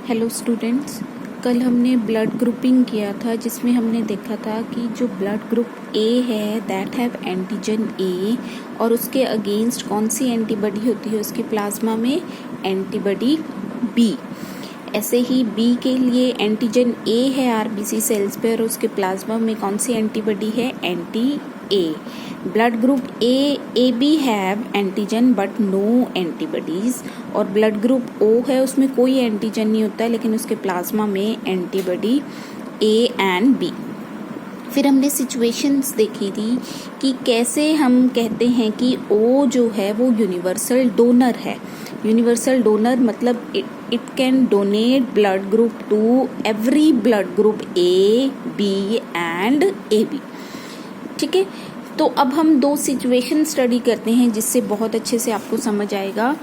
Hello students, कल हमने blood grouping किया था जिसमें हमने देखा था कि जो ब्लड ग्रुप ए है दैट हैव एंटीजन ए और उसके अगेंस्ट कौन सी एंटीबॉडी होती है उसके प्लाज्मा में, एंटीबॉडी बी। ऐसे ही बी के लिए एंटीजन ए है आरबीसी सेल्स पे और उसके प्लाज्मा में कौन सी एंटीबॉडी है, anti A. Blood group A B have antigen but no antibodies और ब्लड ग्रुप ओ है उसमें कोई एंटीजन नहीं होता है लेकिन उसके प्लाज्मा में एंटीबॉडी ए एंड बी। फिर हमने सिचुएशंस देखी थी कि कैसे हम कहते हैं कि ओ जो है वो यूनिवर्सल डोनर है। यूनिवर्सल डोनर मतलब it can donate blood group to every blood group A B and A B. ठीक है, तो अब हम दो सिचुएशन स्टडी करते हैं जिससे बहुत अच्छे से आपको समझ आएगा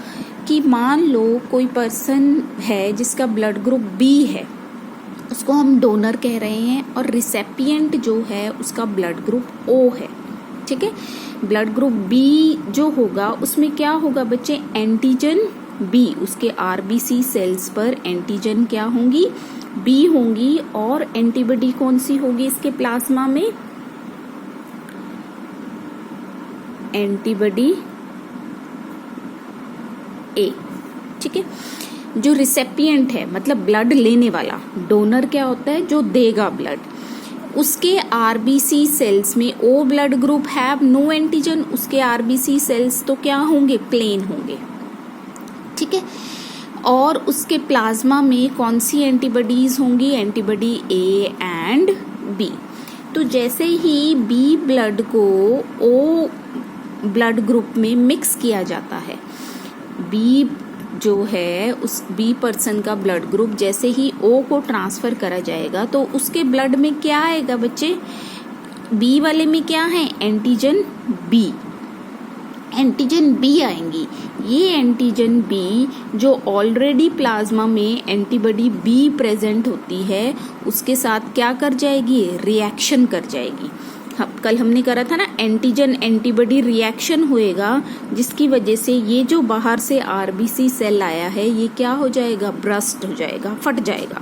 कि मान लो कोई पर्सन है जिसका ब्लड ग्रुप बी है, उसको हम डोनर कह रहे हैं और रिसेपिएंट जो है उसका ब्लड ग्रुप ओ है। ठीक है, ब्लड ग्रुप बी जो होगा उसमें क्या होगा बच्चे, एंटीजन बी, उसके आरबीसी सेल्स पर एंटीजन क्या होंगी, बी होंगी और एंटीबॉडी कौन सी होगी इसके प्लाज्मा में, एंटीबॉडी ए। ठीक है, जो रिसेपिएंट है मतलब ब्लड लेने वाला, डोनर क्या होता है जो देगा ब्लड, उसके आरबीसी सेल्स में O blood group have no antigen, उसके आरबीसी सेल्स तो क्या होंगे, प्लेन होंगे। ठीक है, और उसके प्लाज्मा में कौन सी एंटीबॉडीज होंगी, एंटीबॉडी ए एंड बी। तो जैसे ही बी ब्लड को ओ ब्लड ग्रुप में मिक्स किया जाता है, बी जो है उस बी पर्सन का ब्लड ग्रुप जैसे ही ओ को ट्रांसफर करा जाएगा तो उसके ब्लड में क्या आएगा बच्चे, बी वाले में क्या है, एंटीजन बी, एंटीजन बी आएंगी। ये एंटीजन बी जो ऑलरेडी प्लाज्मा में एंटीबॉडी बी प्रेजेंट होती है उसके साथ क्या कर जाएगी, रिएक्शन कर जाएगी। कल हमने करा था ना, एंटीजन एंटीबॉडी रिएक्शन होएगा जिसकी वजह से ये जो बाहर से आरबीसी सेल आया है ये क्या हो जाएगा, ब्रस्ट हो जाएगा, फट जाएगा।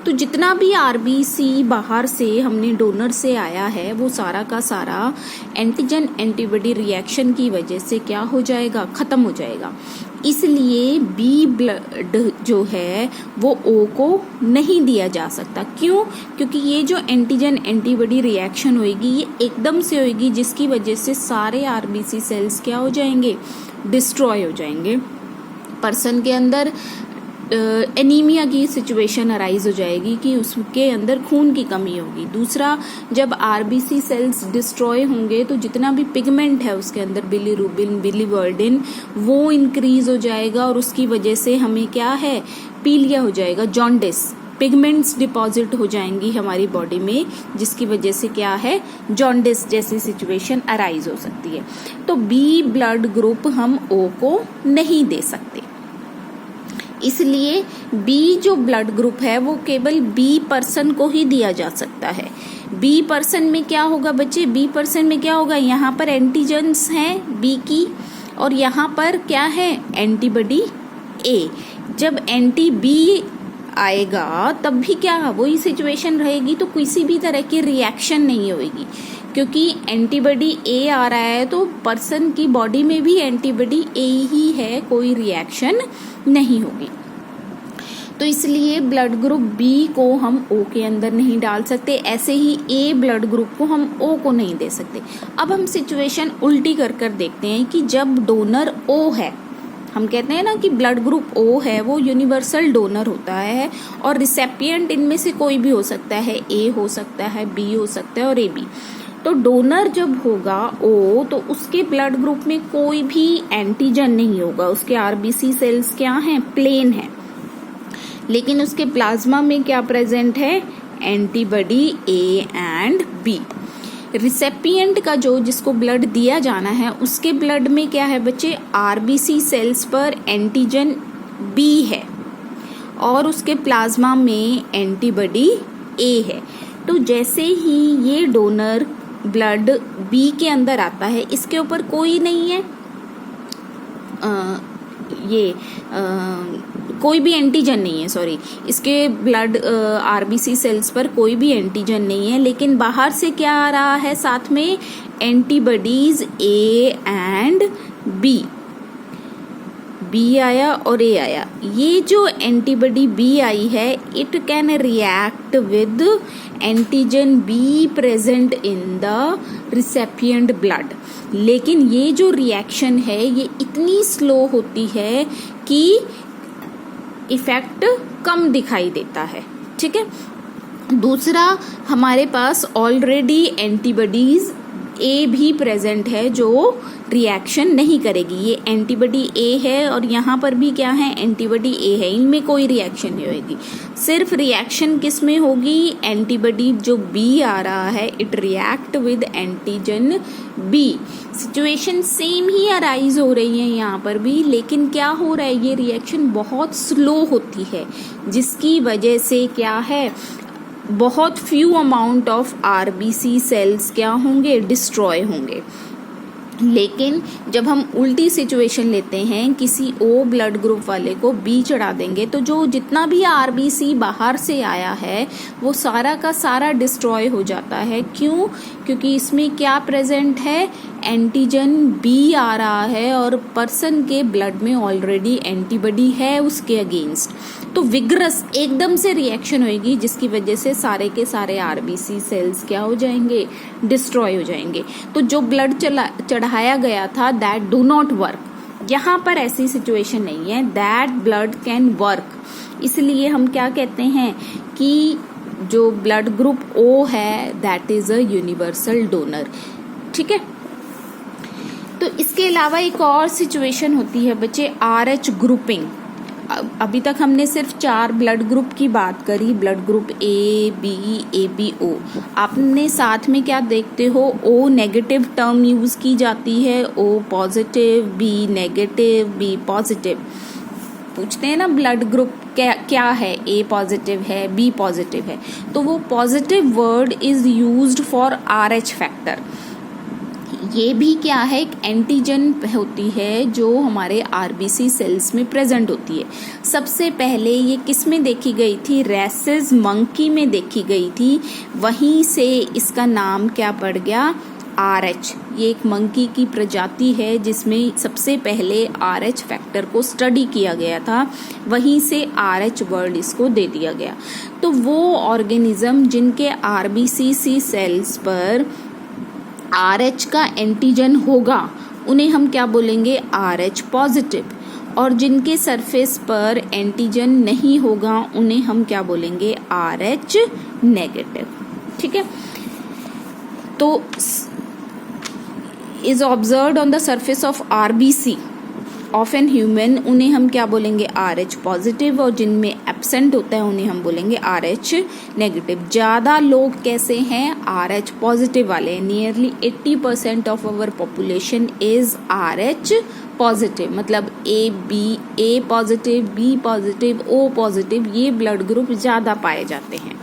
तो जितना भी आरबीसी बाहर से हमने डोनर से आया है वो सारा का सारा एंटीजन एंटीबॉडी रिएक्शन की वजह से क्या हो जाएगा, खत्म हो जाएगा। इसलिए बी ब्लड जो है वो ओ को नहीं दिया जा सकता। क्यों? क्योंकि ये जो एंटीजन एंटीबॉडी रिएक्शन होएगी ये एकदम से होएगी जिसकी वजह से सारे आरबीसी सेल्स क्या हो जाएंगे, डिस्ट्रॉय हो जाएंगे। पर्सन के अंदर एनीमिया की सिचुएशन अराइज हो जाएगी कि उसके अंदर खून की कमी होगी। दूसरा, जब आरबीसी सेल्स डिस्ट्रॉय होंगे तो जितना भी पिगमेंट है उसके अंदर, बिलीरुबिन, बिलीवर्डिन, वो इंक्रीज हो जाएगा और उसकी वजह से हमें क्या है, पीलिया हो जाएगा, जॉन्डिस, पिगमेंट्स डिपॉजिट हो जाएंगी हमारी बॉडी में जिसकी वजह से क्या है, जॉन्डिस जैसी सिचुएशन अराइज हो सकती है। तो बी ब्लड ग्रुप हम ओ को नहीं दे सकते। इसलिए बी जो ब्लड ग्रुप है वो केवल बी पर्सन को ही दिया जा सकता है। बी पर्सन में क्या होगा बच्चे, बी पर्सन में क्या होगा, यहाँ पर एंटीजन्स हैं बी की और यहाँ पर क्या है, एंटीबॉडी ए। जब एंटी बी आएगा तब भी क्या वही सिचुएशन रहेगी, तो किसी भी तरह की रिएक्शन नहीं होगी क्योंकि एंटीबॉडी ए आ रहा है तो पर्सन की बॉडी में भी एंटीबॉडी ए ही है, कोई रिएक्शन नहीं होगी। तो इसलिए ब्लड ग्रुप बी को हम ओ के अंदर नहीं डाल सकते, ऐसे ही ए ब्लड ग्रुप को हम ओ को नहीं दे सकते। अब हम सिचुएशन उल्टी कर कर देखते हैं कि जब डोनर ओ है, हम कहते हैं ना कि ब्लड ग्रुप ओ है वो यूनिवर्सल डोनर होता है और रिसेपिएंट इनमें से कोई भी हो सकता है, ए हो सकता है, बी हो सकता है और ए बी। तो डोनर जब होगा ओ तो उसके ब्लड ग्रुप में कोई भी एंटीजन नहीं होगा, उसके आरबीसी सेल्स क्या हैं, प्लेन है, लेकिन उसके प्लाज्मा में क्या प्रेजेंट है, एंटीबॉडी ए एंड बी। रिसेपिएंट का जो जिसको ब्लड दिया जाना है उसके ब्लड में क्या है बच्चे, आरबीसी सेल्स पर एंटीजन बी है और उसके प्लाज्मा में एंटीबॉडी ए है। तो जैसे ही ये डोनर ब्लड बी के अंदर आता है, इसके ऊपर कोई नहीं है ये कोई भी एंटीजन नहीं है, सॉरी, इसके ब्लड आरबीसी सेल्स पर कोई भी एंटीजन नहीं है, लेकिन बाहर से क्या आ रहा है साथ में, antibodies A and B, B आया और ए आया। ये जो एंटीबॉडी बी आई है, it can react with antigen be present in the recipient blood, लेकिन ये जो रिएक्शन है ये इतनी स्लो होती है कि इफेक्ट कम दिखाई देता है। ठीक है, दूसरा, हमारे पास ऑलरेडी एंटीबॉडीज ए भी प्रेजेंट है जो रिएक्शन नहीं करेगी। ये एंटीबॉडी ए है और यहाँ पर भी क्या है, एंटीबॉडी ए है, इनमें कोई रिएक्शन नहीं होगी। सिर्फ रिएक्शन किस में होगी, एंटीबॉडी जो बी आ रहा है, it react with antigen B. Situation same ही अराइज हो रही है यहाँ पर भी, लेकिन क्या हो रहा है, ये रिएक्शन बहुत स्लो होती है, जिसकी वजह से क्या है, बहुत few amount of RBC cells क्या होंगे, डिस्ट्रॉय होंगे। लेकिन जब हम उल्टी सिचुएशन लेते हैं, किसी ओ ब्लड ग्रुप वाले को बी चढ़ा देंगे, तो जो जितना भी आरबीसी बाहर से आया है वो सारा का सारा डिस्ट्रॉय हो जाता है। क्यों? क्योंकि इसमें क्या प्रेजेंट है, एंटीजन बी आ रहा है और पर्सन के ब्लड में ऑलरेडी एंटीबॉडी है उसके अगेंस्ट, तो विग्रस एकदम से रिएक्शन होगी, जिसकी वजह से सारे के सारे आरबीसी सेल्स क्या हो जाएंगे, डिस्ट्रॉय हो जाएंगे। तो जो ब्लड चढ़ाया गया था, दैट डू नॉट वर्क। यहाँ पर ऐसी सिचुएशन नहीं है, दैट ब्लड कैन वर्क। इसलिए हम क्या कहते हैं कि जो ब्लड ग्रुप ओ है, that is a universal donor. ठीक है, तो इसके अलावा एक और सिचुएशन होती है बच्चे, आरएच ग्रुपिंग। अभी तक हमने सिर्फ 4 ब्लड ग्रुप की बात करी, blood group A B O. आपने साथ में क्या देखते हो, ओ नेगेटिव टर्म यूज की जाती है, O positive, B negative, B positive. पूछते हैं ना ब्लड ग्रुप क्या है, ए पॉजिटिव है, बी पॉजिटिव है, तो वो positive word is used for Rh factor. ये भी क्या है, एक एंटीजन होती है जो हमारे आरबीसी सेल्स में प्रेजेंट होती है। सबसे पहले ये किस में देखी गई थी, रेसिस मंकी में देखी गई थी, वहीं से इसका नाम क्या पड़ गया, आरएच। ये एक मंकी की प्रजाति है जिसमें सबसे पहले आरएच फैक्टर को स्टडी किया गया था, वहीं से आरएच वर्ड इसको दे दिया गया। तो वो ऑर्गेनिज्म जिनके आरबीसी सेल्स पर आरएच का एंटीजन होगा, उन्हें हम क्या बोलेंगे, आरएच पॉजिटिव, और जिनके सरफेस पर एंटीजन नहीं होगा उन्हें हम क्या बोलेंगे, आरएच नेगेटिव। ठीक है, तो is observed on the surface of RBC of an human, उन्हें हम क्या बोलेंगे, आरएच पॉजिटिव, और जिनमें एब्सेंट होता है उन्हें हम बोलेंगे आरएच नेगेटिव। ज्यादा लोग कैसे हैं, आरएच पॉजिटिव वाले। Nearly 80% of our population is Rh positive, मतलब A positive, B positive, O positive, ये ब्लड ग्रुप ज्यादा पाए जाते हैं।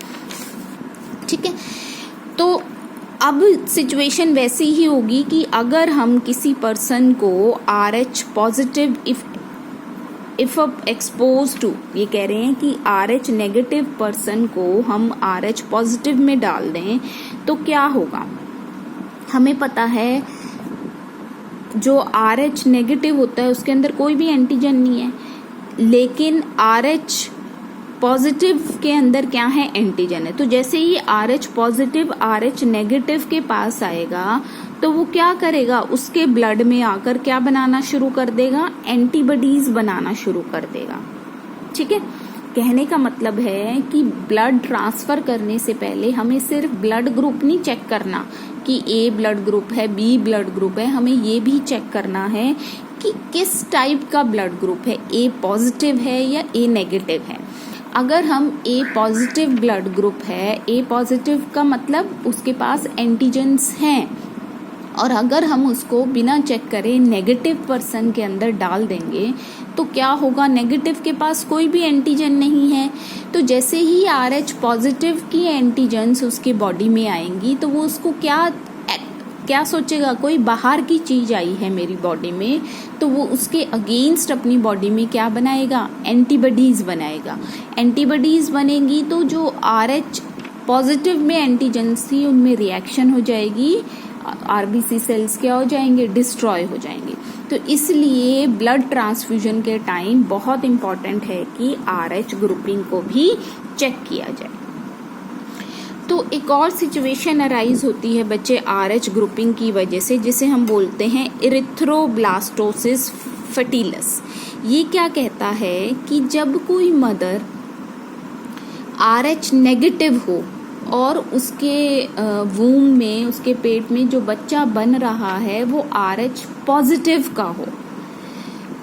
ठीक है, तो अब सिचुएशन वैसी ही होगी कि अगर हम किसी पर्सन को Rh positive if expose to, ये कह रहे हैं कि आरएच नेगेटिव पर्सन को हम आरएच पॉजिटिव में डाल दें तो क्या होगा। हमें पता है जो आरएच नेगेटिव होता है उसके अंदर कोई भी एंटीजन नहीं है, लेकिन आरएच पॉजिटिव के अंदर क्या है, एंटीजन है। तो जैसे ही आरएच पॉजिटिव आरएच नेगेटिव के पास आएगा तो वो क्या करेगा, उसके ब्लड में आकर क्या बनाना शुरू कर देगा, एंटीबॉडीज बनाना शुरू कर देगा। ठीक है, कहने का मतलब है कि ब्लड ट्रांसफर करने से पहले हमें सिर्फ ब्लड ग्रुप नहीं चेक करना कि ए ब्लड ग्रुप है, बी ब्लड ग्रुप है, हमें ये भी चेक करना है कि किस टाइप का ब्लड ग्रुप है, ए पॉजिटिव है या ए नेगेटिव है। अगर हम ए पॉजिटिव ब्लड ग्रुप है, ए पॉजिटिव का मतलब उसके पास एंटीजेंस हैं, और अगर हम उसको बिना चेक करे नेगेटिव पर्सन के अंदर डाल देंगे तो क्या होगा, नेगेटिव के पास कोई भी एंटीजन नहीं है। तो जैसे ही आरएच पॉजिटिव की एंटीजेंस उसके बॉडी में आएंगी तो वो उसको क्या क्या सोचेगा, कोई बाहर की चीज आई है मेरी बॉडी में, तो वो उसके अगेंस्ट अपनी बॉडी में क्या बनाएगा, एंटीबॉडीज बनाएगा। एंटीबॉडीज बनेगी तो जो RH पॉजिटिव में एंटीजेंस थी उनमें रिएक्शन हो जाएगी, RBC सेल्स क्या हो जाएंगे, डिस्ट्रॉय हो जाएंगे। तो इसलिए ब्लड ट्रांसफ्यूजन के टाइम बहुत इंपॉर्टेंट है कि RH ग्रुपिंग को भी चेक किया जाए। तो एक और सिचुएशन अराइज होती है बच्चे RH ग्रुपिंग की वजह से, जिसे हम बोलते हैं इरिथ्रोब्लास्टोसिस फर्टिलस। ये क्या कहता है कि जब कोई मदर RH नेगेटिव हो और उसके वूम में, उसके पेट में जो बच्चा बन रहा है वो RH पॉजिटिव का हो,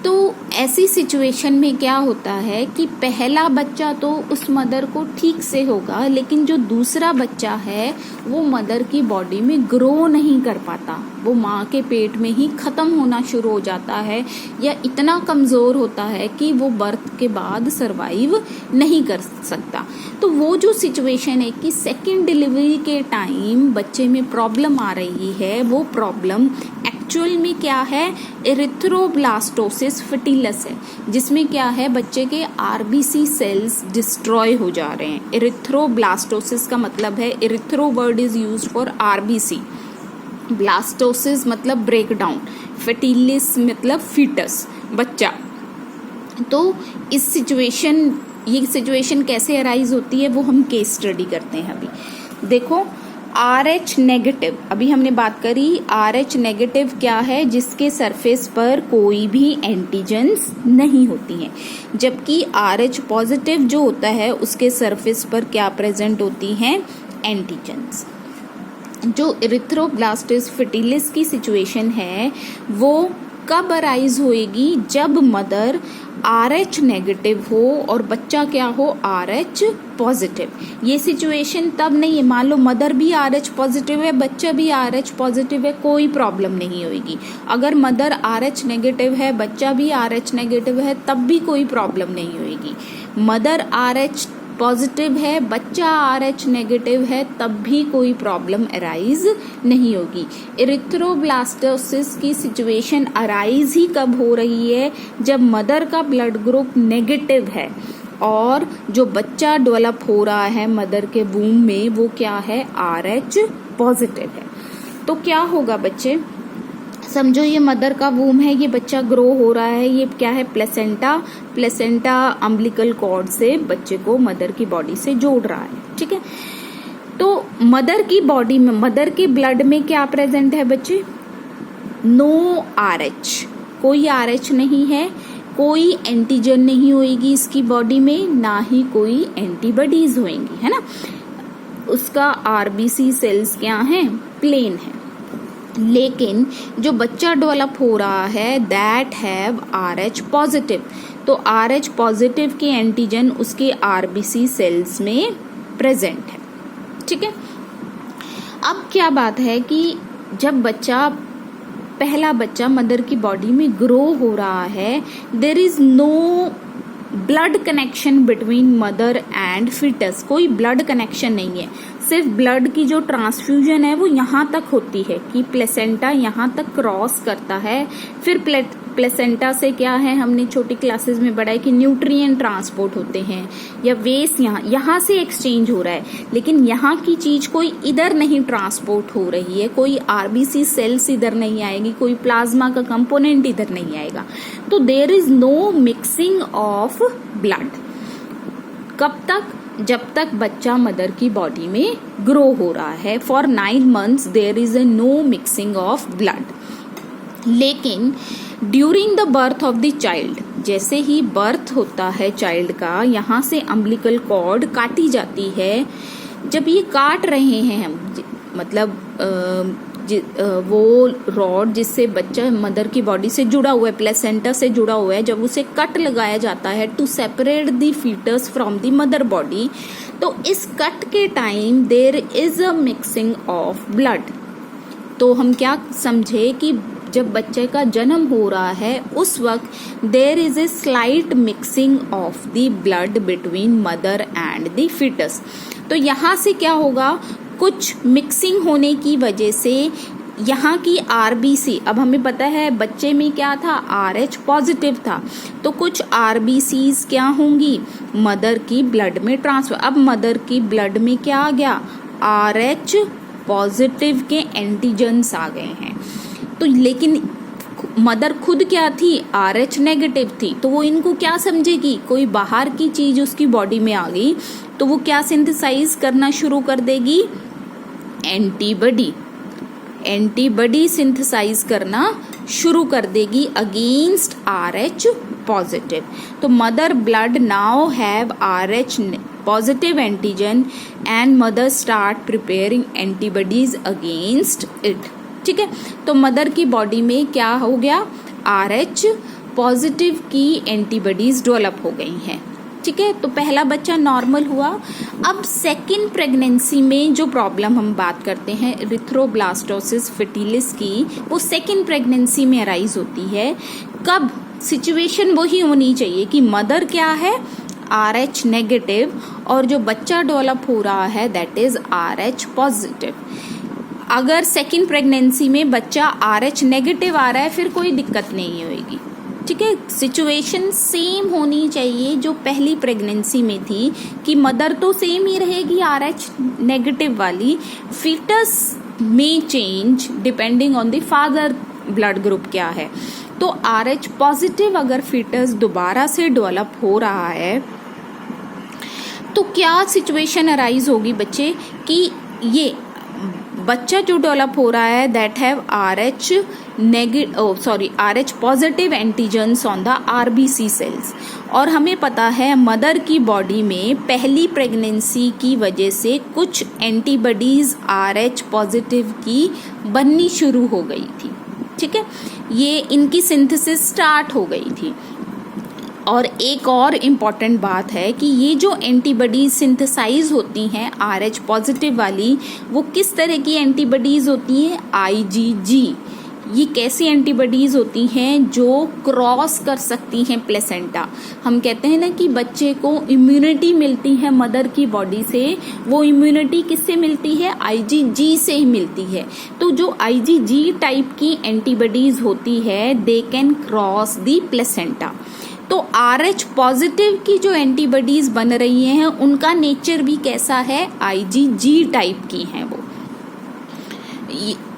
तो ऐसी सिचुएशन में क्या होता है कि पहला बच्चा तो उस मदर को ठीक से होगा, लेकिन जो दूसरा बच्चा है वो मदर की बॉडी में ग्रो नहीं कर पाता, वो माँ के पेट में ही खत्म होना शुरू हो जाता है या इतना कमजोर होता है कि वो बर्थ के बाद सरवाइव नहीं कर सकता। तो वो जो सिचुएशन है कि सेकेंड डिलीवरी के टाइम बच्चे में प्रॉब्लम आ रही है, वो प्रॉब्लम एक्चुअल में क्या है, इरिथ्रोब्लास्टोसिस फर्टिलस है, जिसमें क्या है, बच्चे के RBC सेल्स डिस्ट्रॉय हो जा रहे हैं। इरिथ्रोब्लास्टोसिस का मतलब है, erythro word is used for RBC, blastocyst मतलब ब्रेक डाउन, फर्टिलिस मतलब फीटस, बच्चा। तो इस सिचुएशन, ये सिचुएशन कैसे अराइज होती है वो हम केस स्टडी करते हैं। अभी देखो, RH नेगेटिव, अभी हमने बात करी, RH नेगेटिव क्या है, जिसके सरफेस पर कोई भी एंटीजेंस नहीं होती हैं, जबकि RH पॉजिटिव जो होता है उसके सरफेस पर क्या प्रेजेंट होती हैं, एंटीजेंस। जो इरिथ्रोब्लास्टोसिस फर्टिलिस की सिचुएशन है वो कब अराइज होएगी, जब मदर RH नेगेटिव हो और बच्चा क्या हो, RH पॉजिटिव। ये सिचुएशन तब नहीं है, मान लो मदर भी RH पॉजिटिव है, बच्चा भी RH पॉजिटिव है, कोई प्रॉब्लम नहीं होगी। अगर मदर RH नेगेटिव है, बच्चा भी RH नेगेटिव है, तब भी कोई प्रॉब्लम नहीं होगी। मदर RH पॉजिटिव है, बच्चा RH नेगेटिव है, तब भी कोई प्रॉब्लम अराइज नहीं होगी। इरिथ्रोब्लास्टोसिस की सिचुएशन अराइज ही कब हो रही है, जब मदर का ब्लड ग्रुप नेगेटिव है और जो बच्चा डेवलप हो रहा है मदर के वूम में वो क्या है, RH पॉजिटिव है। तो क्या होगा बच्चे, समझो ये मदर का वूम है, ये बच्चा ग्रो हो रहा है, ये क्या है, प्लेसेंटा। प्लेसेंटा अम्बिलिकल कॉर्ड से बच्चे को मदर की बॉडी से जोड़ रहा है, ठीक है। तो मदर की बॉडी में, मदर के ब्लड में क्या प्रेजेंट है बच्चे, नो RH, कोई RH नहीं है, कोई एंटीजन नहीं होगी इसकी बॉडी में, ना ही कोई एंटीबॉडीज होंगी, है ना। उसका RBC सेल्स क्या है, प्लेन है। लेकिन जो बच्चा डेवलप हो रहा है दैट हैव RH पॉजिटिव, तो RH पॉजिटिव के एंटीजन उसके RBC सेल्स में प्रेजेंट है, ठीक है। अब क्या बात है कि जब बच्चा, पहला बच्चा मदर की बॉडी में ग्रो हो रहा है, there is no blood connection between mother and foetus, कोई ब्लड कनेक्शन नहीं है, सिर्फ ब्लड की जो ट्रांसफ्यूजन है वो यहाँ तक होती है कि प्लेसेंटा यहाँ तक क्रॉस करता है, फिर प्लेसेंटा से क्या है, हमने छोटी क्लासेस में पढ़ा है कि न्यूट्रिएंट ट्रांसपोर्ट होते हैं या वेस्ट यहाँ से एक्सचेंज हो रहा है, लेकिन यहाँ की चीज कोई इधर नहीं ट्रांसपोर्ट हो रही है, कोई RBC सेल्स इधर नहीं आएगी, कोई प्लाज्मा का कंपोनेंट इधर नहीं आएगा। तो there is no mixing of blood. कब तक, जब तक बच्चा मदर की बॉडी में ग्रो हो रहा है, for 9 months there is a no mixing of blood. लेकिन during the birth of the child, जैसे ही बर्थ होता है चाइल्ड का, यहाँ से अम्बिलिकल कॉर्ड काटी जाती है। जब ये काट रहे हैं हम, मतलब वो रॉड जिससे बच्चा मदर की बॉडी से जुड़ा हुआ है, प्लेसेंटा से जुड़ा हुआ है, जब उसे कट लगाया जाता है to separate the foetus from the mother body, तो इस कट के time there is a mixing of blood. तो हम क्या समझे कि जब बच्चे का जन्म हो रहा है उस वक्त there is a slight mixing of the blood between mother and the foetus. तो यहाँ से क्या होगा, कुछ मिक्सिंग होने की वजह से यहाँ की आरबीसी, अब हमें पता है बच्चे में क्या था, आरएच पॉजिटिव था, तो कुछ आरबीसीज क्या होंगी, मदर की ब्लड में ट्रांसफर। अब मदर की ब्लड में क्या आ गया, आरएच पॉजिटिव के एंटीजन्स आ गए हैं। तो लेकिन मदर खुद क्या थी, आरएच नेगेटिव थी, तो वो इनको क्या समझेगी, कोई बाहर की चीज उसकी बॉडी में आ गई तो वो क्या सिंथेसाइज करना शुरू कर देगी, एंटीबॉडी, एंटीबॉडी सिंथेसाइज करना शुरू कर देगी अगेंस्ट आरएच पॉजिटिव। तो mother blood now have RH positive antigen and mother start preparing antibodies against it. ठीक है, तो मदर की बॉडी में क्या हो गया, आरएच पॉजिटिव की एंटीबॉडीज डेवलप हो गई हैं। ठीक है, तो पहला बच्चा नॉर्मल हुआ। अब सेकेंड प्रेगनेंसी में जो प्रॉब्लम हम बात करते हैं इरिथ्रोब्लास्टोसिस फर्टिलिस की, वो सेकेंड प्रेगनेंसी में अराइज होती है। कब, सिचुएशन वही होनी चाहिए कि मदर क्या है, आरएच नेगेटिव, और जो बच्चा डेवलप हो रहा है दैट इज आरएच पॉजिटिव। अगर सेकेंड प्रेगनेंसी में बच्चा आरएच नेगेटिव आ रहा है फिर कोई दिक्कत नहीं होगी। ठीक है, सिचुएशन सेम होनी चाहिए जो पहली प्रेगनेंसी में थी कि मदर तो सेम ही रहेगी आरएच नेगेटिव वाली, फीटस में change depending on the father blood group क्या है। तो आरएच पॉजिटिव अगर फीटस दोबारा से डेवलप हो रहा है तो क्या सिचुएशन अराइज होगी बच्चे कि ये बच्चा जो डेवलप हो रहा है that have Rh Rh positive antigens on the RBC cells, और हमें पता है मदर की बॉडी में पहली प्रेगनेंसी की वजह से कुछ एंटीबॉडीज आरएच पॉजिटिव की बननी शुरू हो गई थी। ठीक है, ये इनकी सिंथेसिस स्टार्ट हो गई थी। और एक और इम्पॉर्टेंट बात है कि ये जो एंटीबॉडीज सिंथेसाइज होती हैं आरएच पॉजिटिव वाली, वो किस तरह की एंटीबॉडीज होती हैं, आईजीजी। ये कैसी एंटीबॉडीज होती हैं जो क्रॉस कर सकती हैं प्लेसेंटा। हम कहते हैं ना कि बच्चे को इम्यूनिटी मिलती है मदर की बॉडी से, वो इम्यूनिटी किससे मिलती है, आईजीजी से ही मिलती है। तो जो आईजीजी टाइप की एंटीबॉडीज होती है दे कैन क्रॉस दी प्लेसेंटा। तो आरएच पॉजिटिव की जो एंटीबॉडीज बन रही हैं उनका नेचर भी कैसा है, आईजीजी टाइप की हैं वो,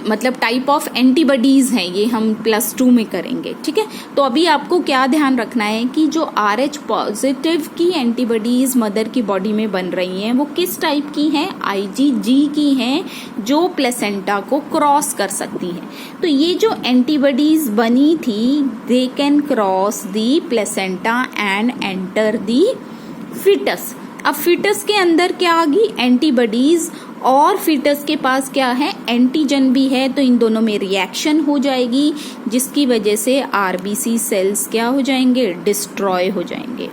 मतलब टाइप ऑफ एंटीबॉडीज हैं ये, हम +2 में करेंगे। ठीक है, तो अभी आपको क्या ध्यान रखना है कि जो आरएच पॉजिटिव की एंटीबॉडीज मदर की बॉडी में बन रही हैं वो किस टाइप की हैं, आईजीजी की हैं, जो प्लेसेंटा को क्रॉस कर सकती हैं। तो ये जो एंटीबॉडीज बनी थी they can cross the placenta and enter the foetus. अब फीटस के अंदर क्या आ गई, एंटीबॉडीज, और फीटस के पास क्या है, एंटीजन भी है, तो इन दोनों में रिएक्शन हो जाएगी जिसकी वजह से आरबीसी सेल्स क्या हो जाएंगे, डिस्ट्रॉय हो जाएंगे।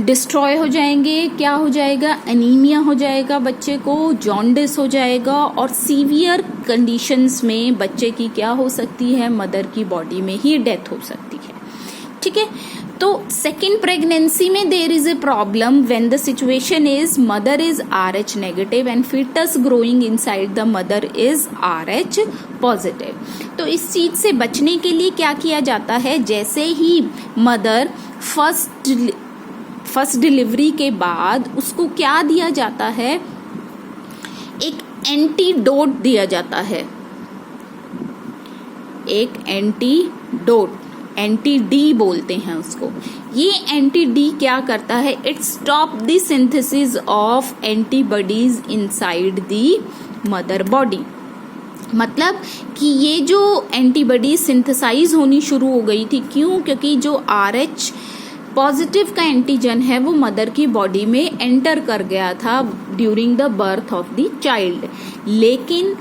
डिस्ट्रॉय हो जाएंगे, क्या हो जाएगा, एनीमिया हो जाएगा, बच्चे को जॉन्डिस हो जाएगा, और सीवियर कंडीशंस में बच्चे की क्या हो सकती है, मदर की बॉडी में ही डेथ हो सकती है। ठीक है, तो सेकेंड प्रेगनेंसी में there is a problem when the situation is mother is Rh negative and foetus growing inside the mother is Rh positive. तो इस चीज से बचने के लिए क्या किया जाता है, जैसे ही मदर फर्स्ट डिलीवरी के बाद उसको क्या दिया जाता है, एक एंटीडोट दिया जाता है, एक एंटीडोट, एंटी-डी बोलते हैं उसको। ये एंटी-डी क्या करता है, it stop the synthesis of antibodies inside the mother body. मतलब कि ये जो एंटीबॉडीज सिंथेसाइज होनी शुरू हो गई थी, क्यों, क्योंकि जो आरएच पॉजिटिव का एंटीजन है वो मदर की बॉडी में एंटर कर गया था during the birth of the child, लेकिन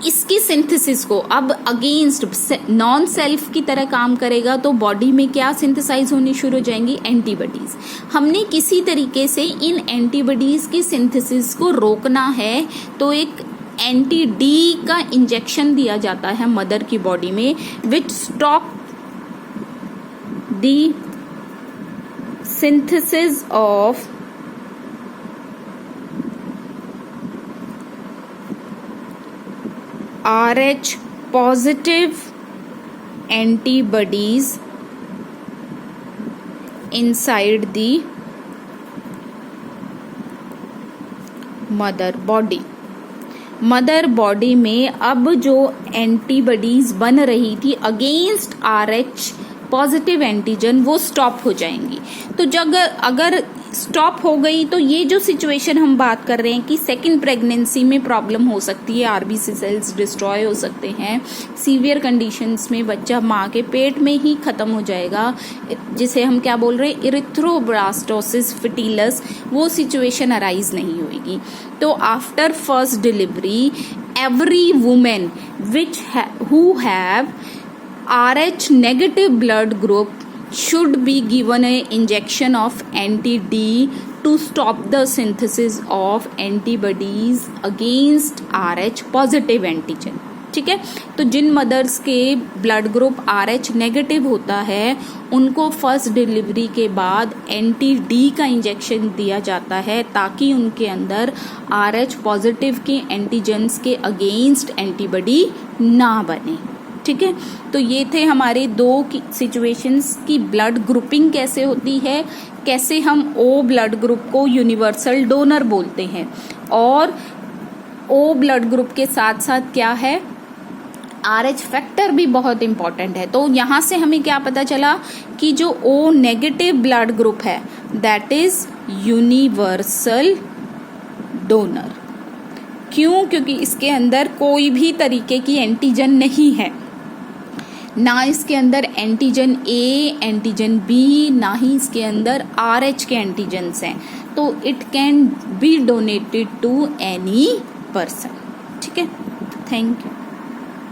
इसकी सिंथेसिस को अब अगेंस्ट नॉन सेल्फ की तरह काम करेगा, तो बॉडी में क्या सिंथेसाइज होनी शुरू हो जाएंगी, एंटीबॉडीज। हमने किसी तरीके से इन एंटीबॉडीज की सिंथेसिस को रोकना है, तो एक एंटी-डी का इंजेक्शन दिया जाता है मदर की बॉडी में, which stop the synthesis of RH positive antibodies inside the mother body. Mother body में अब जो एंटीबॉडीज बन रही थी अगेंस्ट RH पॉजिटिव एंटीजन वो स्टॉप हो जाएंगी। तो जब अगर स्टॉप हो गई तो ये जो सिचुएशन हम बात कर रहे हैं कि सेकेंड प्रेगनेंसी में प्रॉब्लम हो सकती है, RBC सेल्स डिस्ट्रॉय हो सकते हैं, सीवियर कंडीशंस में बच्चा माँ के पेट में ही खत्म हो जाएगा, जिसे हम क्या बोल रहे हैं इरिथ्रोब्लास्टोसिस फिटिलस, वो सिचुएशन अराइज नहीं होगी। तो after first delivery every women which who have RH negative blood group should be given a injection of anti-D to stop the synthesis of antibodies against RH positive antigen। ठीक है, तो जिन mother's के blood group RH negative होता है उनको first delivery के बाद anti-D का इंजेक्शन दिया जाता है ताकि उनके अंदर RH पॉजिटिव के एंटीजेंस के अगेंस्ट एंटीबॉडी ना बने। ठीक है, तो ये थे हमारे दो सिचुएशंस की ब्लड ग्रुपिंग कैसे होती है, कैसे हम O ब्लड ग्रुप को यूनिवर्सल डोनर बोलते हैं, और O ब्लड ग्रुप के साथ साथ क्या है RH फैक्टर भी बहुत इंपॉर्टेंट है। तो यहाँ से हमें क्या पता चला कि जो O नेगेटिव ब्लड ग्रुप है दैट इज यूनिवर्सल डोनर। क्यों? क्योंकि इसके अंदर कोई भी तरीके की एंटीजन नहीं है, ना इसके अंदर एंटीजन A, एंटीजन B, ना ही इसके अंदर RH के एंटीजन्स हैं, तो it can be donated to any person. ठीक है, थैंक यू।